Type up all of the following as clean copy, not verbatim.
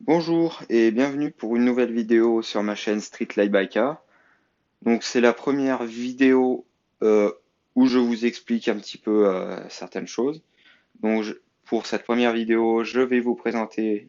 Bonjour et bienvenue pour une nouvelle vidéo sur ma chaîne Street Light Bika. Donc c'est la première vidéo euh, où je vous explique un petit peu certaines choses. Pour cette première vidéo, je vais vous présenter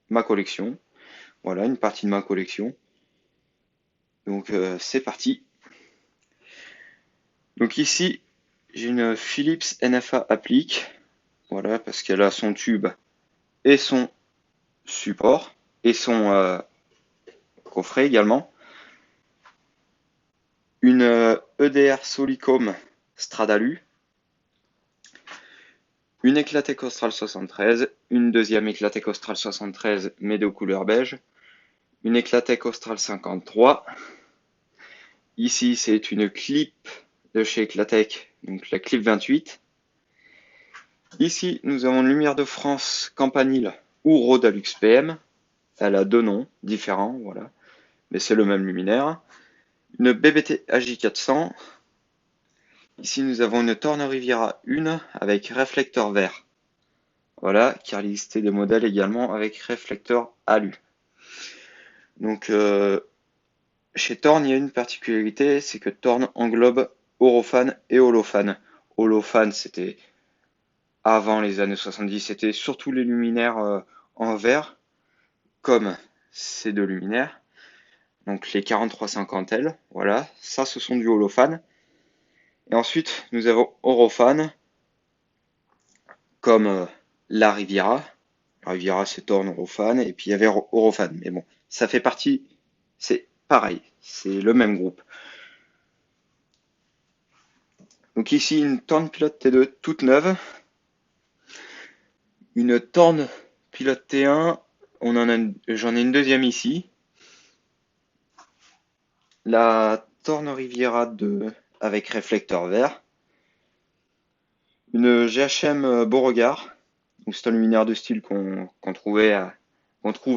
ma collection. Voilà, une partie de ma collection. C'est parti. Donc ici, j'ai une Philips NFA applique. Voilà, parce qu'elle a son tube et son support et son coffret également. Une EDR Solicom Stradalu, une Eclatec Austral 73, une deuxième Eclatec Austral 73 mais de couleur beige, une Eclatec Austral 53. Ici c'est une clip de chez Eclatec, donc la clip 28. Ici nous avons une lumière de France Campanile ou Rodalux PM. Elle a deux noms différents, voilà, mais c'est le même luminaire. Une BBT AJ400. Ici nous avons une Torne Riviera 1 avec réflecteur vert. Voilà, qui a listé des modèles également avec réflecteur alu. Donc chez Thorn, il y a une particularité, c'est que Thorn englobe Orofan et Holofan. Holofan, c'était avant les années 70, c'était surtout les luminaires en verre, comme ces deux luminaires. Donc les 4350L, voilà, ça ce sont du Holofan. Et ensuite, nous avons Orofan, comme la Riviera. La Riviera, c'est Thorn, Orofan, et puis il y avait Orofan. Mais bon, ça fait partie, c'est pareil, c'est le même groupe. Donc ici, une Thorn Pilot T2 toute neuve. Une Thorn Pilot T1, j'en ai une deuxième ici. La Thorn Riviera 2 avec réflecteur vert. Une GHM Beauregard. Donc c'est un luminaire de style qu'on trouve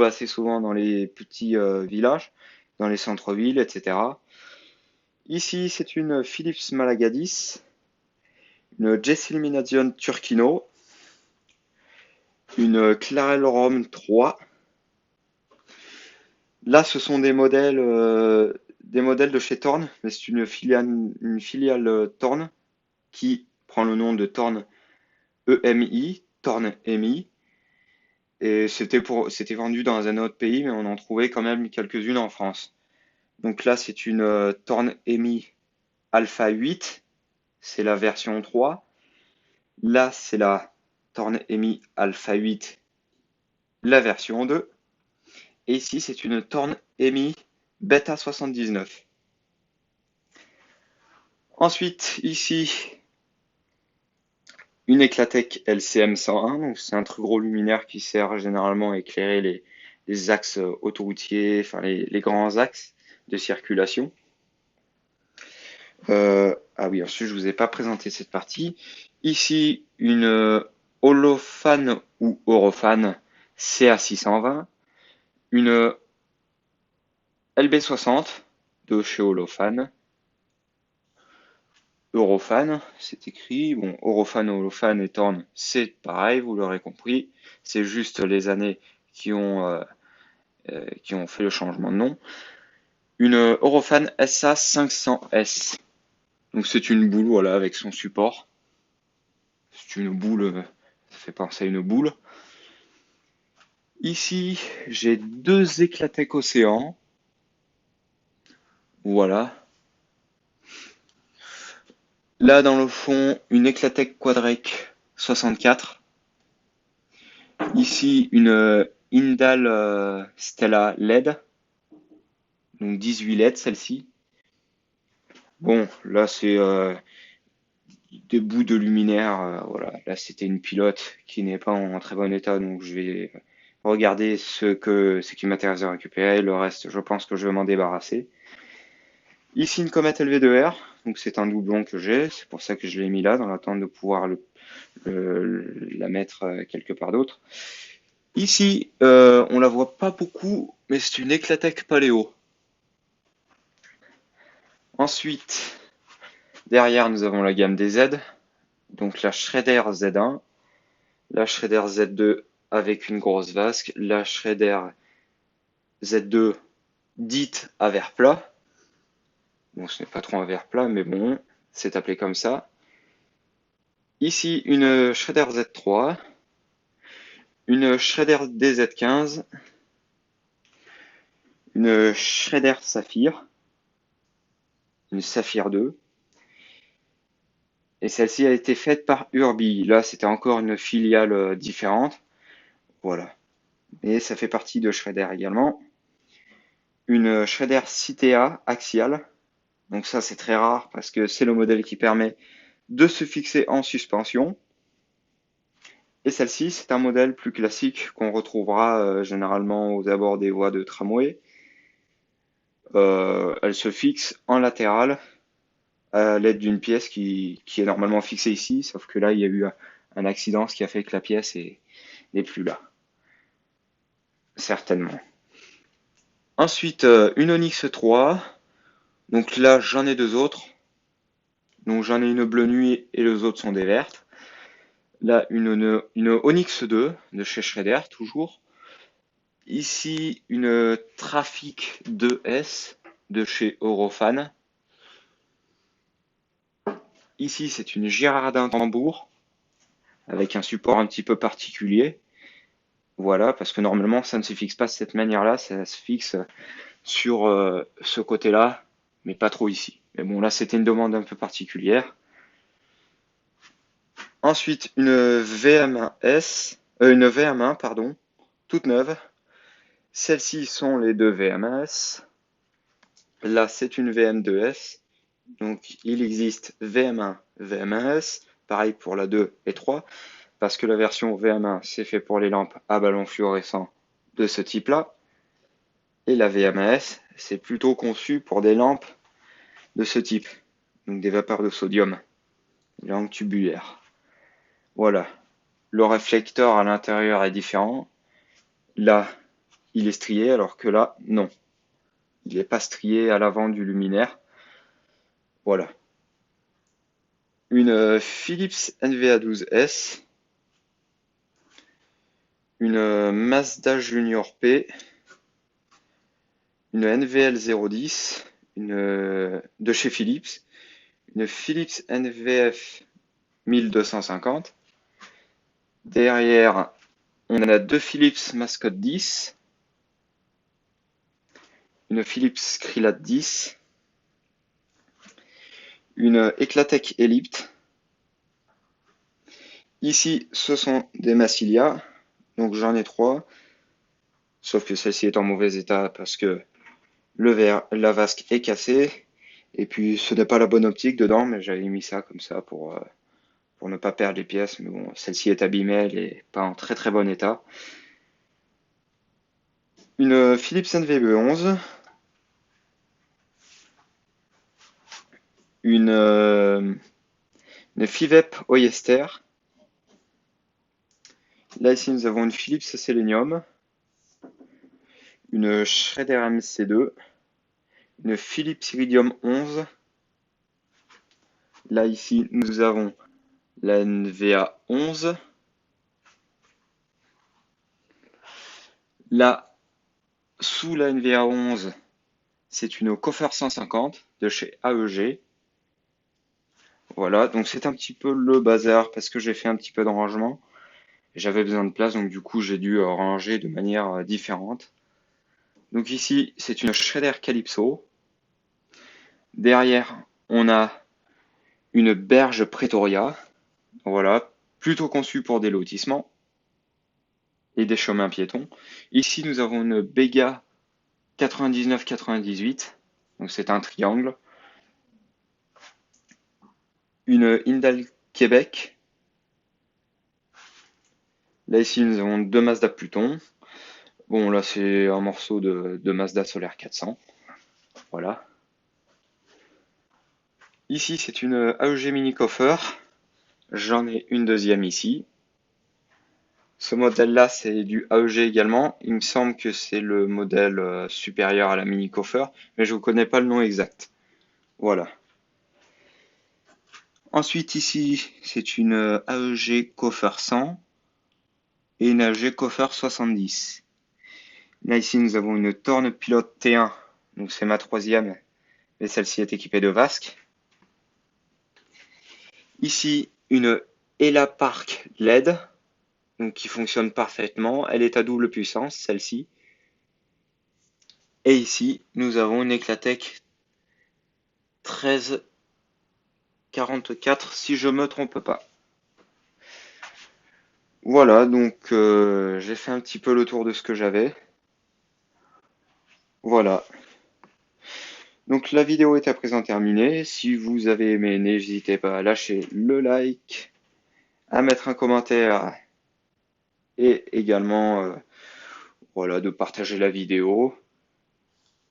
assez souvent dans les petits villages, dans les centres-villes, etc. Ici, c'est une Philips Malagadis, une Jess Illumination Turkino, une Clarel Rom 3. Là, ce sont des modèles de chez Thorn, mais c'est une filiale Thorn qui prend le nom de Thorn EMI, Thorn EMI. Et c'était vendu dans un autre pays, mais on en trouvait quand même quelques-unes en France. Donc là, c'est une Thorn EMI Alpha 8, c'est la version 3. Là, c'est la Thorn EMI Alpha 8, la version 2. Et ici, c'est une Thorn EMI Beta 79. Ensuite, ici, une Eclatec LCM 101. Donc c'est un très gros luminaire qui sert généralement à éclairer les axes autoroutiers, enfin les grands axes de circulation. Ah oui, ensuite, je vous ai pas présenté cette partie. Ici, une Holofan ou Orofan CA620. Une LB60 de chez Holofan. Eurofan, c'est écrit. Bon, Eurofan, Holofan et Thorn, c'est pareil, vous l'aurez compris. C'est juste les années qui ont fait le changement de nom. Une Eurofan SA500S. Donc c'est une boule, voilà, avec son support. C'est une boule, ça fait penser à une boule. Ici, j'ai deux Eclatec Océan. Voilà. Là, dans le fond, une Eclatec Quadrake 64. Ici, une Indal Stella LED. Donc 18 LED, celle-ci. Bon, là, c'est des bouts de luminaire. Voilà. Là, c'était une pilote qui n'est pas en très bon état. Donc, je vais regarder ce qui m'intéresse de récupérer. Le reste, je pense que je vais m'en débarrasser. Ici, une Comet LV2R. Donc, c'est un doublon que j'ai. C'est pour ça que je l'ai mis là, dans l'attente de pouvoir la mettre quelque part d'autre. Ici, on la voit pas beaucoup, mais c'est une Eclatec Paléo. Ensuite, derrière, nous avons la gamme des Z. Donc la Shredder Z1, la Shredder Z2 avec une grosse vasque, la Shredder Z2 dite à verre plat. Bon, ce n'est pas trop un verre plat, mais bon, c'est appelé comme ça. Ici, une Shredder Z3, une Shredder DZ15, une Shredder Saphir, une Saphir 2. Et celle-ci a été faite par Urbi. Là, c'était encore une filiale différente. Voilà. Et ça fait partie de Shredder également. Une Shredder CTA axiale. Donc ça, c'est très rare parce que c'est le modèle qui permet de se fixer en suspension. Et celle-ci, c'est un modèle plus classique qu'on retrouvera généralement aux abords des voies de tramway. Elle se fixe en latéral à l'aide d'une pièce qui est normalement fixée ici, sauf que là, il y a eu un accident, ce qui a fait que la pièce n'est plus là. Certainement. Ensuite, une Onyx 3. Donc là, j'en ai deux autres. Donc j'en ai une bleu nuit et les autres sont des vertes. Là, une Onyx 2 de chez Shredder, toujours. Ici, une Trafic 2S de chez Eurofan. Ici, c'est une Girardin Tambour avec un support un petit peu particulier. Voilà, parce que normalement, ça ne se fixe pas de cette manière-là, ça se fixe sur ce côté-là, mais pas trop ici. Mais bon, là, c'était une demande un peu particulière. Ensuite, une VM1, pardon, toute neuve. Celles-ci sont les deux VM1S. Là, c'est une VM2S. Donc, il existe VM1, VM1S. Pareil pour la 2 et 3. Parce que la version VM1, c'est fait pour les lampes à ballon fluorescent de ce type-là. Et la VM1S, c'est plutôt conçu pour des lampes de ce type. Donc, des vapeurs de sodium. Des lampes tubulaires. Voilà. Le réflecteur à l'intérieur est différent. Là, il est strié, alors que là, non. Il n'est pas strié à l'avant du luminaire. Voilà. Une Philips NVA12S. Une Mazda Junior P. Une NVL 010. De chez Philips. Une Philips NVF 1250. Derrière, on a deux Philips Mascot 10. Une Philips Skrillat 10. Une Eclatec Ellipte. Ici, ce sont des Massilia. Donc j'en ai trois. Sauf que celle-ci est en mauvais état parce que la vasque est cassée. Et puis ce n'est pas la bonne optique dedans, mais j'avais mis ça comme ça pour ne pas perdre les pièces. Mais bon, celle-ci est abîmée, elle est pas en très très bon état. Une Philips NVB11. Une Fivep Oyster. Là ici nous avons une Philips Selenium. Une Shredder MC2. Une Philips Iridium 11. Là ici nous avons la NVA 11. Là, sous la NVA 11, c'est une Coffer 150 de chez AEG. Voilà, donc c'est un petit peu le bazar parce que j'ai fait un petit peu de rangement. J'avais besoin de place, donc du coup j'ai dû ranger de manière différente. Donc ici, c'est une Shredder Calypso. Derrière, on a une Berge Pretoria. Voilà, plutôt conçue pour des lotissements et des chemins piétons. Ici, nous avons une Bega 99-98, donc c'est un triangle. Une Indal Québec. Là ici nous avons deux Mazda Pluton. Bon là c'est un morceau de Mazda Solaire 400. Voilà. Ici c'est une AEG Mini Coffer. J'en ai une deuxième ici. Ce modèle-là, c'est du AEG également. Il me semble que c'est le modèle supérieur à la Mini Coffer, mais je ne connais pas le nom exact. Voilà. Ensuite, ici, c'est une AEG Coffer 100. et une G-Coffer 70. Là, ici, nous avons une Torn Pilot T1, donc c'est ma troisième, mais celle-ci est équipée de VASC. Ici, une Ela Park LED, donc qui fonctionne parfaitement. Elle est à double puissance, celle-ci. Et ici, nous avons une Eclatec 1344, si je me trompe pas. Voilà, donc j'ai fait un petit peu le tour de ce que j'avais. Voilà. Donc la vidéo est à présent terminée. Si vous avez aimé, n'hésitez pas à lâcher le like, à mettre un commentaire et également voilà, de partager la vidéo.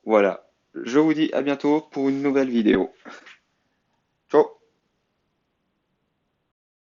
Voilà. Je vous dis à bientôt pour une nouvelle vidéo.